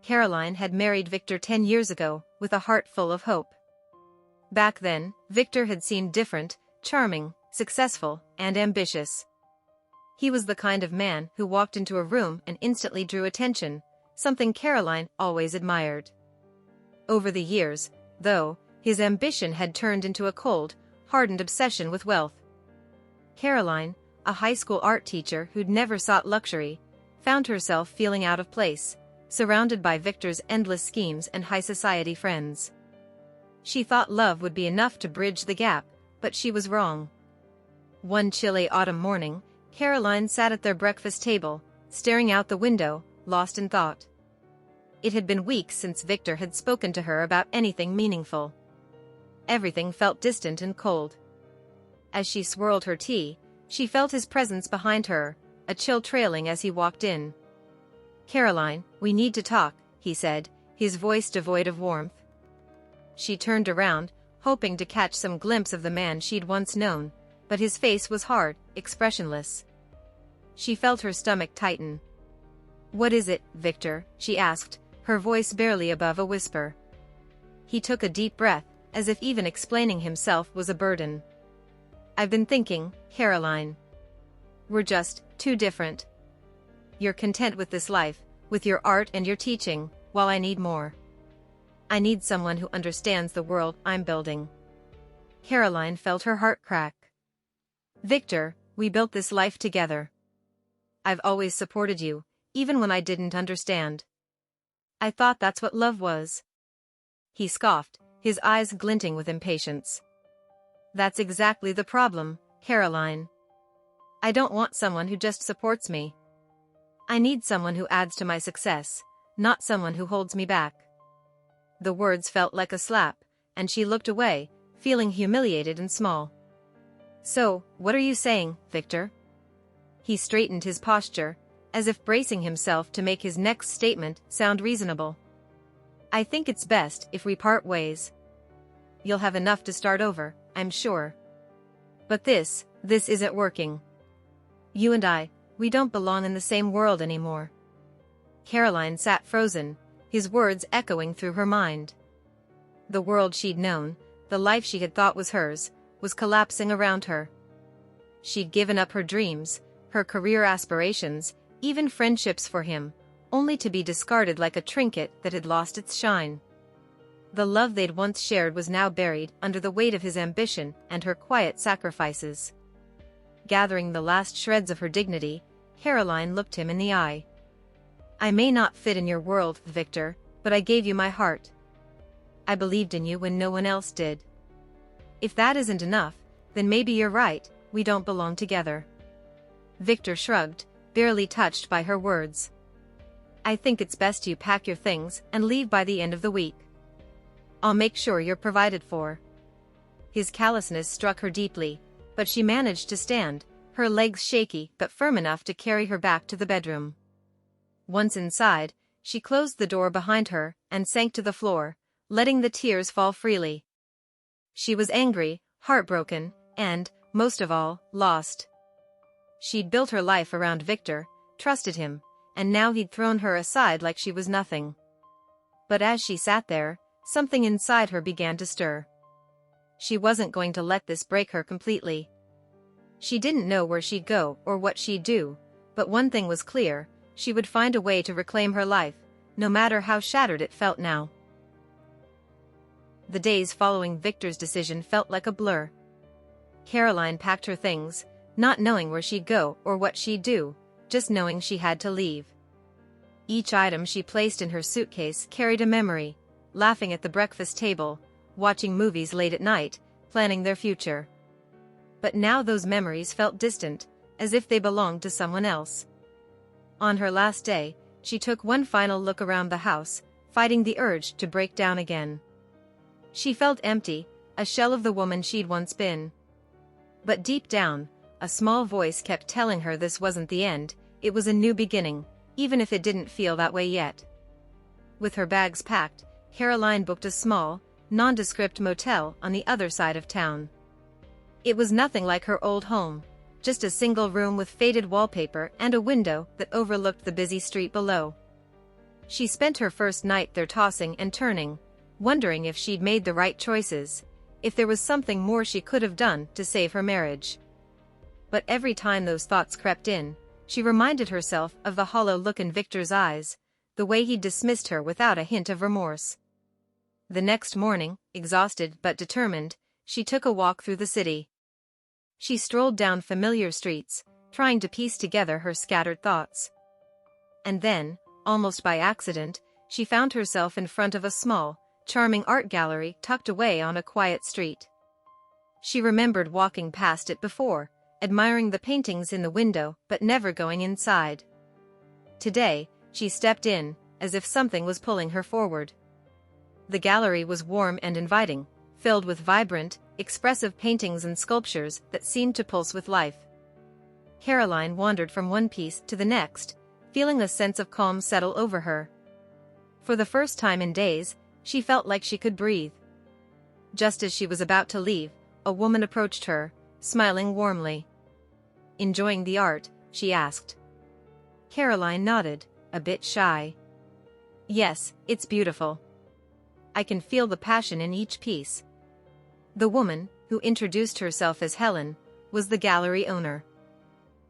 Caroline had married Victor 10 years ago, with a heart full of hope. Back then, Victor had seemed different, charming, successful, and ambitious. He was the kind of man who walked into a room and instantly drew attention, something Caroline always admired. Over the years, though, his ambition had turned into a cold, hardened obsession with wealth. Caroline, a high school art teacher who'd never sought luxury, found herself feeling out of place, surrounded by Victor's endless schemes and high society friends. She thought love would be enough to bridge the gap, but she was wrong. One chilly autumn morning, Caroline sat at their breakfast table, staring out the window, lost in thought. It had been weeks since Victor had spoken to her about anything meaningful. Everything felt distant and cold. As she swirled her tea, she felt his presence behind her, a chill trailing as he walked in. "Caroline, we need to talk," he said, his voice devoid of warmth. She turned around, hoping to catch some glimpse of the man she'd once known, but his face was hard, expressionless. She felt her stomach tighten. "What is it, Victor?" she asked, her voice barely above a whisper. He took a deep breath, as if even explaining himself was a burden. "I've been thinking, Caroline. We're just too different. You're content with this life, with your art and your teaching, while I need more. I need someone who understands the world I'm building." Caroline felt her heart crack. "Victor, we built this life together. I've always supported you, even when I didn't understand. I thought that's what love was." He scoffed, his eyes glinting with impatience. "That's exactly the problem, Caroline. I don't want someone who just supports me. I need someone who adds to my success, not someone who holds me back." The words felt like a slap, and she looked away, feeling humiliated and small. "So, what are you saying, Victor?" He straightened his posture, as if bracing himself to make his next statement sound reasonable. "I think it's best if we part ways. You'll have enough to start over, I'm sure. But this isn't working. You and I, we don't belong in the same world anymore." Caroline sat frozen, his words echoing through her mind. The world she'd known, the life she had thought was hers, was collapsing around her. She'd given up her dreams, her career aspirations, even friendships for him, only to be discarded like a trinket that had lost its shine. The love they'd once shared was now buried under the weight of his ambition and her quiet sacrifices. Gathering the last shreds of her dignity, Caroline looked him in the eye. "I may not fit in your world, Victor, but I gave you my heart. I believed in you when no one else did. If that isn't enough, then maybe you're right, we don't belong together." Victor shrugged, barely touched by her words. "I think it's best you pack your things and leave by the end of the week. I'll make sure you're provided for." His callousness struck her deeply, but she managed to stand, her legs shaky but firm enough to carry her back to the bedroom. Once inside, she closed the door behind her and sank to the floor, letting the tears fall freely. She was angry, heartbroken, and, most of all, lost. She'd built her life around Victor, trusted him, and now he'd thrown her aside like she was nothing. But as she sat there, something inside her began to stir. She wasn't going to let this break her completely. She didn't know where she'd go or what she'd do, but one thing was clear: she would find a way to reclaim her life, no matter how shattered it felt now. The days following Victor's decision felt like a blur. Caroline packed her things, not knowing where she'd go or what she'd do, just knowing she had to leave. Each item she placed in her suitcase carried a memory: laughing at the breakfast table, watching movies late at night, planning their future. But now those memories felt distant, as if they belonged to someone else. On her last day, she took one final look around the house, fighting the urge to break down again. She felt empty, a shell of the woman she'd once been. But deep down, a small voice kept telling her this wasn't the end, it was a new beginning, even if it didn't feel that way yet. With her bags packed, Caroline booked a small, nondescript motel on the other side of town. It was nothing like her old home, just a single room with faded wallpaper and a window that overlooked the busy street below. She spent her first night there tossing and turning, wondering if she'd made the right choices, if there was something more she could have done to save her marriage. But every time those thoughts crept in, she reminded herself of the hollow look in Victor's eyes, the way he dismissed her without a hint of remorse. The next morning, exhausted but determined, she took a walk through the city. She strolled down familiar streets, trying to piece together her scattered thoughts. And then, almost by accident, she found herself in front of a small, charming art gallery tucked away on a quiet street. She remembered walking past it before, admiring the paintings in the window but never going inside. Today, she stepped in, as if something was pulling her forward. The gallery was warm and inviting, filled with vibrant, expressive paintings and sculptures that seemed to pulse with life. Caroline wandered from one piece to the next, feeling a sense of calm settle over her. For the first time in days, she felt like she could breathe. Just as she was about to leave, a woman approached her, smiling warmly. "Enjoying the art?" she asked. Caroline nodded, a bit shy. "Yes, it's beautiful. I can feel the passion in each piece." The woman, who introduced herself as Helen, was the gallery owner.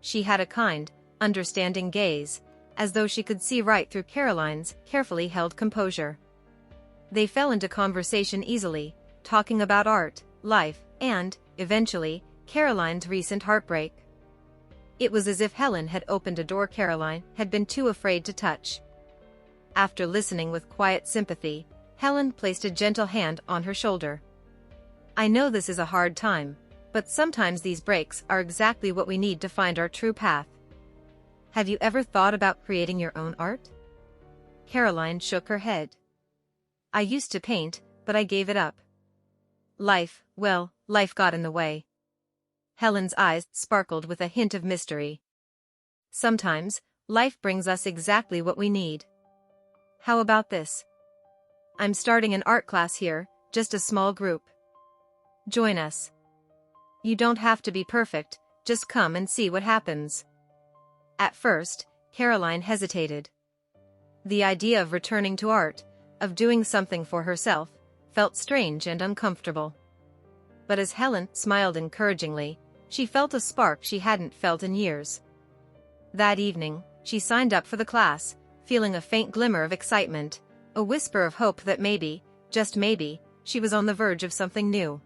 She had a kind, understanding gaze, as though she could see right through Caroline's carefully held composure. They fell into conversation easily, talking about art, life, and, eventually, Caroline's recent heartbreak. It was as if Helen had opened a door Caroline had been too afraid to touch. After listening with quiet sympathy, Helen placed a gentle hand on her shoulder. "I know this is a hard time, but sometimes these breaks are exactly what we need to find our true path. Have you ever thought about creating your own art?" Caroline shook her head. "I used to paint, but I gave it up. Life got in the way." Helen's eyes sparkled with a hint of mystery. "Sometimes, life brings us exactly what we need. How about this? I'm starting an art class here, just a small group. Join us. You don't have to be perfect, just come and see what happens." At first, Caroline hesitated. The idea of returning to art, of doing something for herself, felt strange and uncomfortable. But as Helen smiled encouragingly, she felt a spark she hadn't felt in years. That evening, she signed up for the class, feeling a faint glimmer of excitement, a whisper of hope that maybe, just maybe, she was on the verge of something new.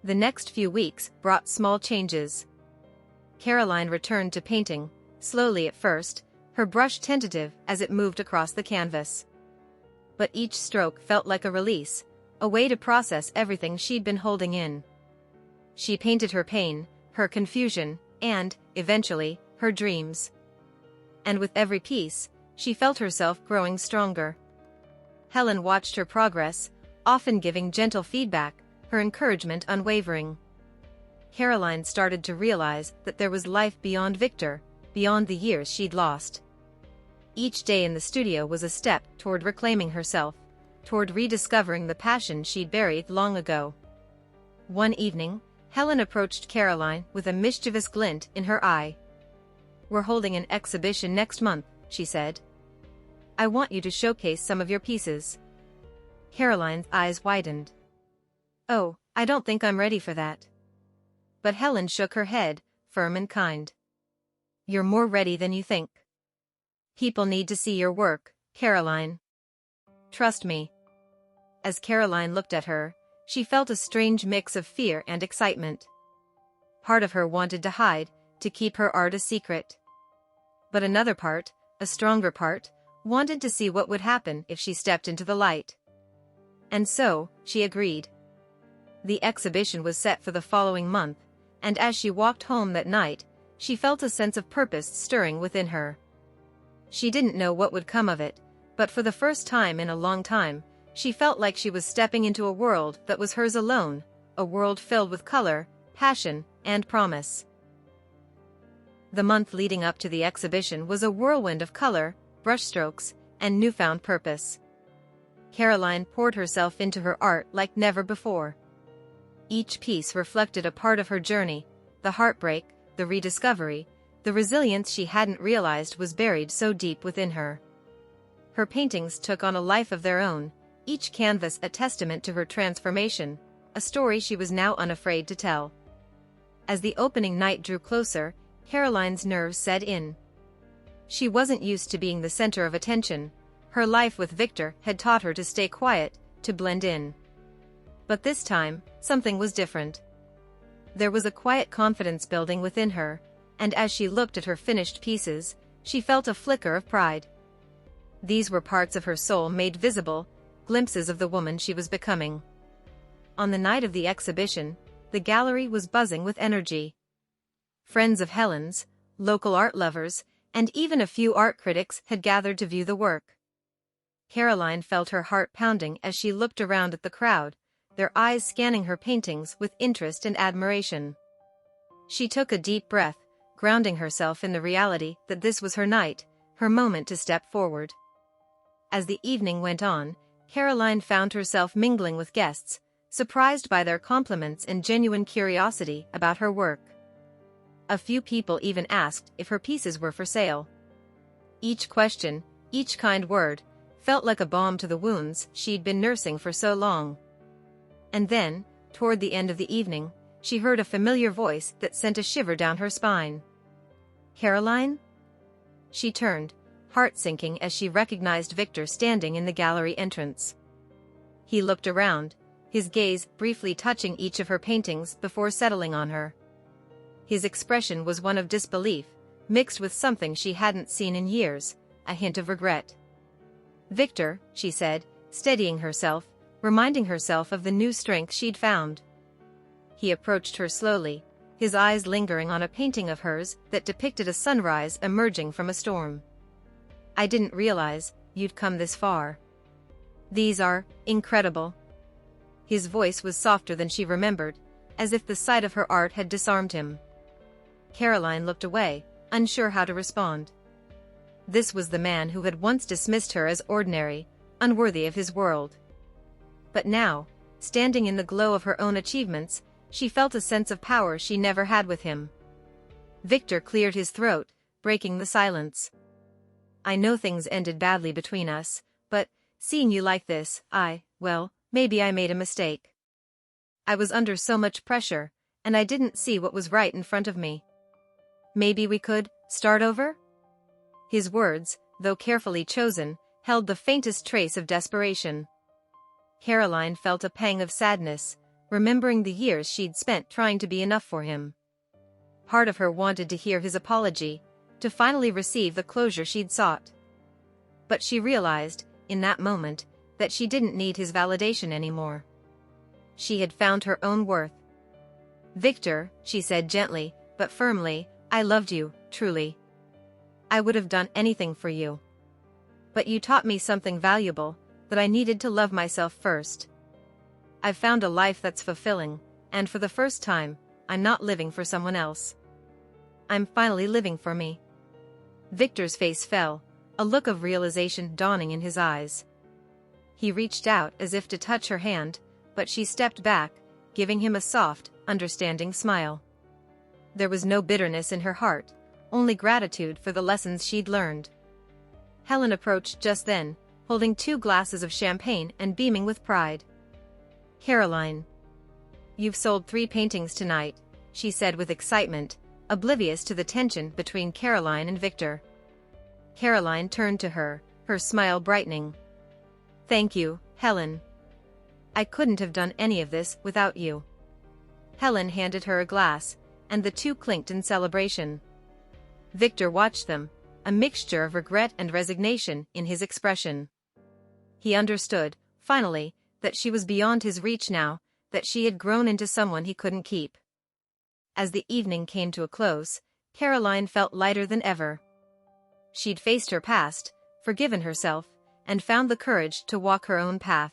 The next few weeks brought small changes. Caroline returned to painting, slowly at first, her brush tentative as it moved across the canvas. But each stroke felt like a release, a way to process everything she'd been holding in. She painted her pain, her confusion, and, eventually, her dreams. And with every piece, she felt herself growing stronger. Helen watched her progress, often giving gentle feedback, her encouragement unwavering. Caroline started to realize that there was life beyond Victor, beyond the years she'd lost. Each day in the studio was a step toward reclaiming herself, toward rediscovering the passion she'd buried long ago. One evening, Helen approached Caroline with a mischievous glint in her eye. "We're holding an exhibition next month," she said. "I want you to showcase some of your pieces." Caroline's eyes widened. "Oh, I don't think I'm ready for that." But Helen shook her head, firm and kind. "You're more ready than you think. People need to see your work, Caroline. Trust me." As Caroline looked at her, she felt a strange mix of fear and excitement. Part of her wanted to hide, to keep her art a secret. But another part, a stronger part, wanted to see what would happen if she stepped into the light. And so, she agreed. The exhibition was set for the following month, and as she walked home that night, she felt a sense of purpose stirring within her. She didn't know what would come of it, but for the first time in a long time, she felt like she was stepping into a world that was hers alone, a world filled with color, passion, and promise. The month leading up to the exhibition was a whirlwind of color, brushstrokes, and newfound purpose. Caroline poured herself into her art like never before. Each piece reflected a part of her journey, the heartbreak, the rediscovery, the resilience she hadn't realized was buried so deep within her. Her paintings took on a life of their own, each canvas a testament to her transformation, a story she was now unafraid to tell. As the opening night drew closer, Caroline's nerves set in. She wasn't used to being the center of attention. Her life with Victor had taught her to stay quiet, to blend in. But this time, something was different. There was a quiet confidence building within her, and as she looked at her finished pieces, she felt a flicker of pride. These were parts of her soul made visible, glimpses of the woman she was becoming. On the night of the exhibition, the gallery was buzzing with energy. Friends of Helen's, local art lovers, and even a few art critics had gathered to view the work. Caroline felt her heart pounding as she looked around at the crowd, their eyes scanning her paintings with interest and admiration. She took a deep breath, grounding herself in the reality that this was her night, her moment to step forward. As the evening went on, Caroline found herself mingling with guests, surprised by their compliments and genuine curiosity about her work. A few people even asked if her pieces were for sale. Each question, each kind word, felt like a balm to the wounds she'd been nursing for so long. And then, toward the end of the evening, she heard a familiar voice that sent a shiver down her spine. "Caroline?" She turned, heart sinking as she recognized Victor standing in the gallery entrance. He looked around, his gaze briefly touching each of her paintings before settling on her. His expression was one of disbelief, mixed with something she hadn't seen in years, a hint of regret. "Victor," she said, steadying herself, reminding herself of the new strength she'd found. He approached her slowly, his eyes lingering on a painting of hers that depicted a sunrise emerging from a storm. "I didn't realize you'd come this far. These are incredible." His voice was softer than she remembered, as if the sight of her art had disarmed him. Caroline looked away, unsure how to respond. This was the man who had once dismissed her as ordinary, unworthy of his world. But now, standing in the glow of her own achievements, she felt a sense of power she never had with him. Victor cleared his throat, breaking the silence. "I know things ended badly between us, but, seeing you like this, maybe I made a mistake. I was under so much pressure, and I didn't see what was right in front of me. Maybe we could start over?" His words, though carefully chosen, held the faintest trace of desperation. Caroline felt a pang of sadness, remembering the years she'd spent trying to be enough for him. Part of her wanted to hear his apology, to finally receive the closure she'd sought. But she realized, in that moment, that she didn't need his validation anymore. She had found her own worth. "Victor," she said gently, but firmly, "I loved you, truly. I would have done anything for you. But you taught me something valuable, that I needed to love myself first. I've found a life that's fulfilling, and for the first time, I'm not living for someone else. I'm finally living for me." Victor's face fell, a look of realization dawning in his eyes. He reached out as if to touch her hand, but she stepped back, giving him a soft, understanding smile. There was no bitterness in her heart, only gratitude for the lessons she'd learned. Helen approached just then, holding 2 glasses of champagne and beaming with pride. "Caroline, you've sold 3 paintings tonight," she said with excitement, oblivious to the tension between Caroline and Victor. Caroline turned to her, her smile brightening. "Thank you, Helen. I couldn't have done any of this without you." Helen handed her a glass, and the two clinked in celebration. Victor watched them, a mixture of regret and resignation in his expression. He understood, finally, that she was beyond his reach now, that she had grown into someone he couldn't keep. As the evening came to a close, Caroline felt lighter than ever. She'd faced her past, forgiven herself, and found the courage to walk her own path.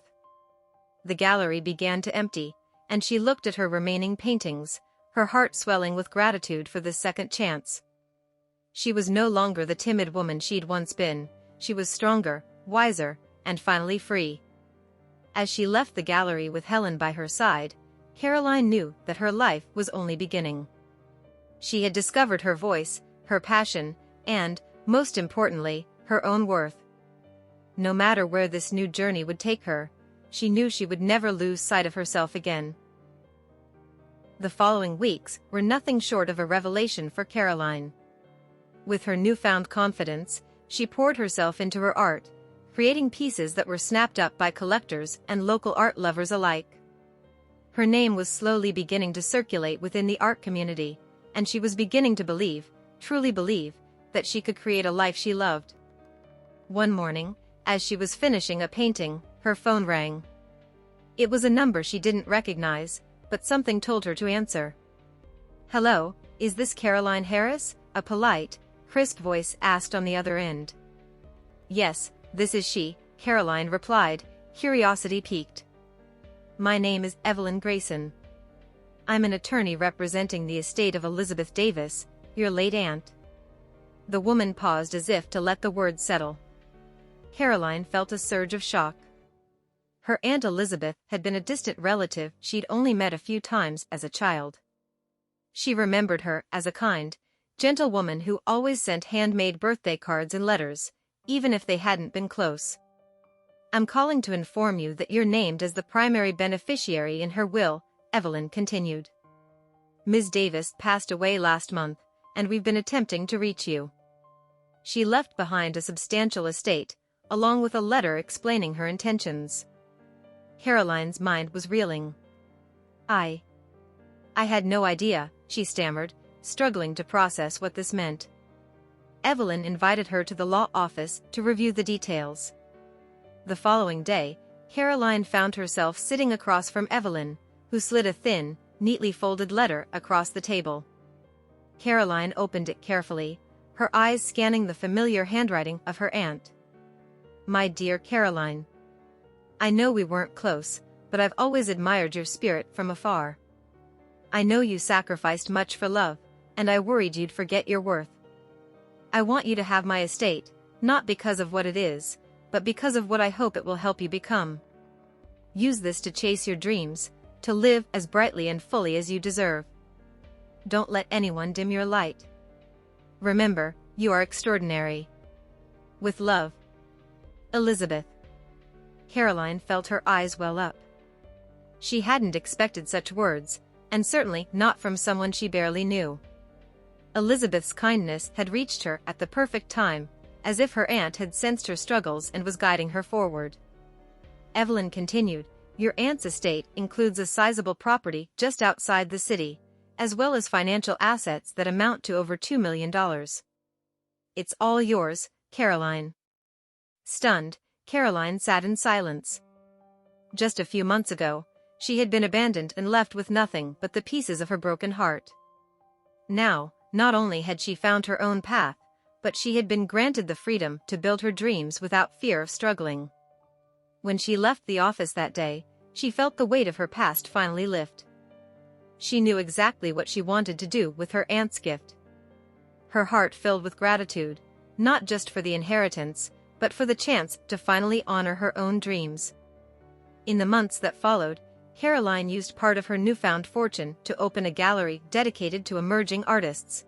The gallery began to empty, and she looked at her remaining paintings, her heart swelling with gratitude for this second chance. She was no longer the timid woman she'd once been, she was stronger, wiser, and finally free. As she left the gallery with Helen by her side, Caroline knew that her life was only beginning. She had discovered her voice, her passion, and, most importantly, her own worth. No matter where this new journey would take her, she knew she would never lose sight of herself again. The following weeks were nothing short of a revelation for Caroline. With her newfound confidence, she poured herself into her art, creating pieces that were snapped up by collectors and local art lovers alike. Her name was slowly beginning to circulate within the art community, and she was beginning to believe, truly believe, that she could create a life she loved. One morning, as she was finishing a painting, her phone rang. It was a number she didn't recognize, but something told her to answer. "Hello, is this Caroline Harris?" a polite, crisp voice asked on the other end. "Yes, this is she," Caroline replied, curiosity piqued. "My name is Evelyn Grayson. I'm an attorney representing the estate of Elizabeth Davis, your late aunt." The woman paused as if to let the words settle. Caroline felt a surge of shock. Her Aunt Elizabeth had been a distant relative she'd only met a few times as a child. She remembered her as a kind, gentle woman who always sent handmade birthday cards and letters, even if they hadn't been close. "I'm calling to inform you that you're named as the primary beneficiary in her will," Evelyn continued. "Ms. Davis passed away last month, and we've been attempting to reach you. She left behind a substantial estate, along with a letter explaining her intentions." Caroline's mind was reeling. I had no idea," she stammered, struggling to process what this meant. Evelyn invited her to the law office to review the details. The following day, Caroline found herself sitting across from Evelyn, who slid a thin, neatly folded letter across the table. Caroline opened it carefully, her eyes scanning the familiar handwriting of her aunt. "My dear Caroline, I know we weren't close, but I've always admired your spirit from afar. I know you sacrificed much for love, and I worried you'd forget your worth. I want you to have my estate, not because of what it is, but because of what I hope it will help you become. Use this to chase your dreams, to live as brightly and fully as you deserve. Don't let anyone dim your light. Remember, you are extraordinary. With love, Elizabeth." Caroline felt her eyes well up. She hadn't expected such words, and certainly not from someone she barely knew. Elizabeth's kindness had reached her at the perfect time, as if her aunt had sensed her struggles and was guiding her forward. Evelyn continued, "Your aunt's estate includes a sizable property just outside the city, as well as financial assets that amount to over $2 million. It's all yours, Caroline." Stunned, Caroline sat in silence. Just a few months ago, she had been abandoned and left with nothing but the pieces of her broken heart. Now, not only had she found her own path, but she had been granted the freedom to build her dreams without fear of struggling. When she left the office that day, she felt the weight of her past finally lift. She knew exactly what she wanted to do with her aunt's gift. Her heart filled with gratitude, not just for the inheritance, but for the chance to finally honor her own dreams. In the months that followed, Caroline used part of her newfound fortune to open a gallery dedicated to emerging artists.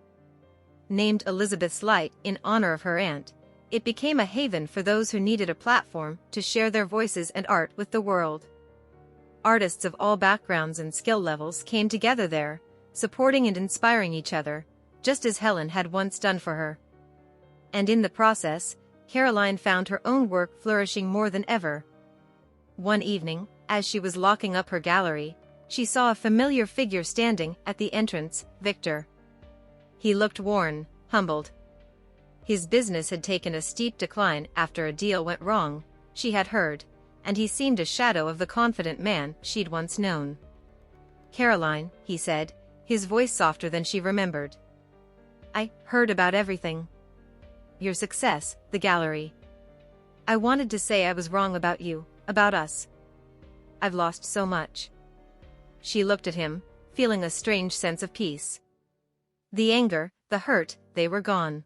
Named Elizabeth's Light in honor of her aunt, it became a haven for those who needed a platform to share their voices and art with the world. Artists of all backgrounds and skill levels came together there, supporting and inspiring each other, just as Helen had once done for her. And in the process, Caroline found her own work flourishing more than ever. One evening, as she was locking up her gallery, she saw a familiar figure standing at the entrance, Victor. He looked worn, humbled. His business had taken a steep decline after a deal went wrong, she had heard, and he seemed a shadow of the confident man she'd once known. "Caroline," he said, his voice softer than she remembered. "I heard about everything. Your success, the gallery. I wanted to say I was wrong about you, about us. I've lost so much." She looked at him, feeling a strange sense of peace. The anger, the hurt, they were gone.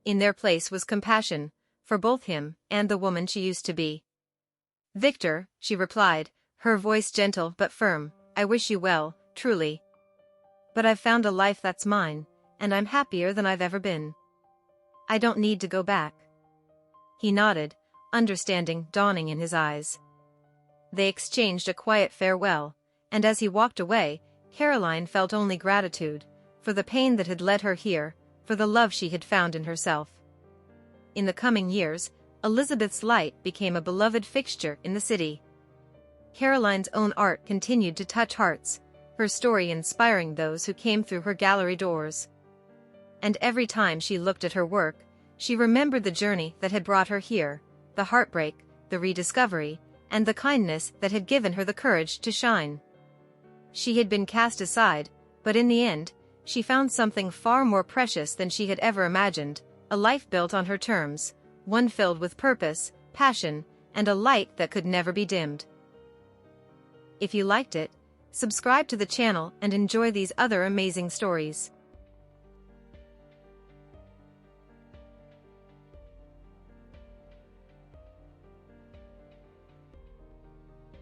In their place was compassion, for both him and the woman she used to be. "Victor," she replied, her voice gentle but firm, "I wish you well, truly. But I've found a life that's mine, and I'm happier than I've ever been. I don't need to go back." He nodded, understanding dawning in his eyes. They exchanged a quiet farewell, and as he walked away, Caroline felt only gratitude, for the pain that had led her here, for the love she had found in herself. In the coming years, Elizabeth's light became a beloved fixture in the city. Caroline's own art continued to touch hearts, her story inspiring those who came through her gallery doors. And every time she looked at her work, she remembered the journey that had brought her here, the heartbreak, the rediscovery, and the kindness that had given her the courage to shine. She had been cast aside, but in the end, she found something far more precious than she had ever imagined, a life built on her terms, one filled with purpose, passion, and a light that could never be dimmed. If you liked it, subscribe to the channel and enjoy these other amazing stories.